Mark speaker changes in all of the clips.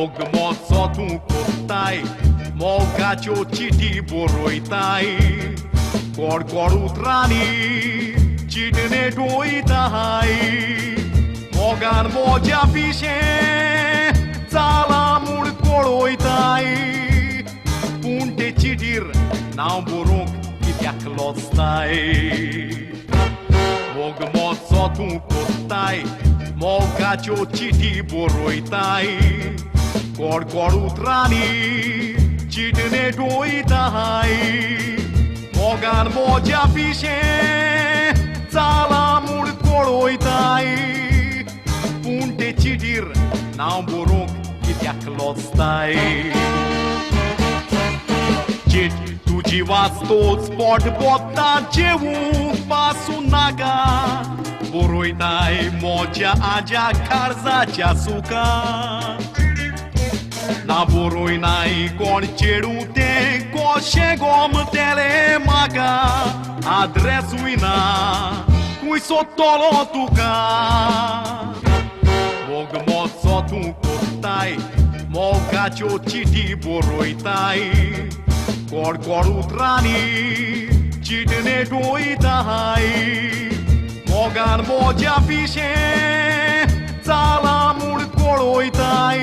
Speaker 1: Mogmoțotul costai, Mogacio citi boroitai, Corcoru trani, cidne doitai, Mogan moja fișe, Țalamul coroitai, Punte cidir, n-am buruc, Chitiac lostai. Mogmoțotul costai, Mogacio citi boroitai, Corcoru trani, cidne doitai, Mogan moja fișe, Țalamul coroitai, Punte cidir, n-am buruc, Chitiac lostai. Cid tu jivați toți, Pot botta ceu pasunaga, Boroitai moja aja karza suka. Na boroinai concerute, Coșe gomtele maga, Adresuina, Cui sotolotuca. Mogmoțotul costai, Mogacio citi boroitai, Corcoru trani, cidne doitai, Mogan moja fișe, Țalamul coroitai,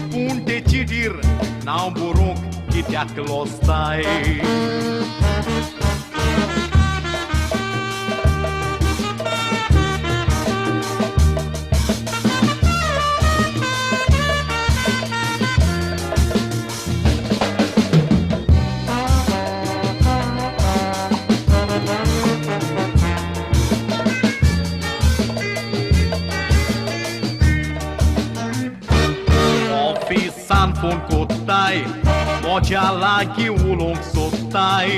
Speaker 1: Punte cidir, n-am buruc, Chitiac lostai. San fon cotai, Moja lagi ulong sotai,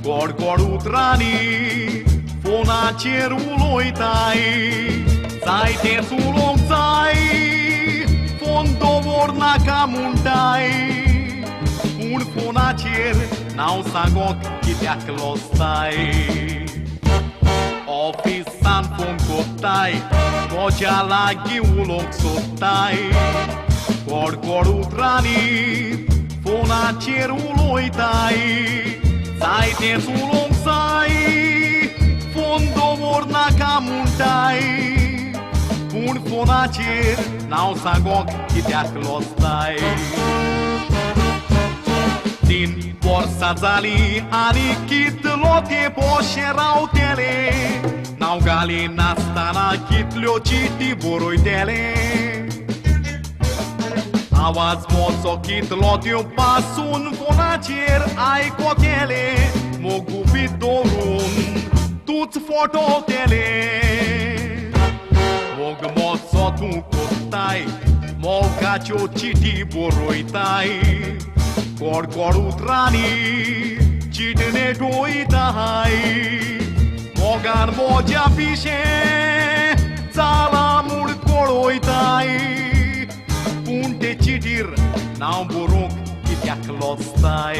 Speaker 1: Corcoru trani, Fona ceruloi-tai, Sai te sulong sai, Fondo vorna camuntai, Un fona cer, N-au sagoc, Chitiac lostai. Office san fon cotai, Moja lagi ulong sotai, Corcoru trani, Fona ceruloi-tai, Sai te sulong sai, Fondo vorna camuntai, Un fona cer, N-au sagoc, Chitiac lostai. Din borsa zali, Anichit lote poșerau tele, N-au gali nastana, Chit liociti boroitele. Avaz moțochit lotiu pasun, Fonacer ai cotele, Mogu vidorun, tuți fototele. Mogmoțotul costai, Mogacio citi boroitai, Corcoru trani, cidne doitai, Mogan moja fișe, Țalamul coroitai, Punte cidir, n-am buruc, Chitiac lostai.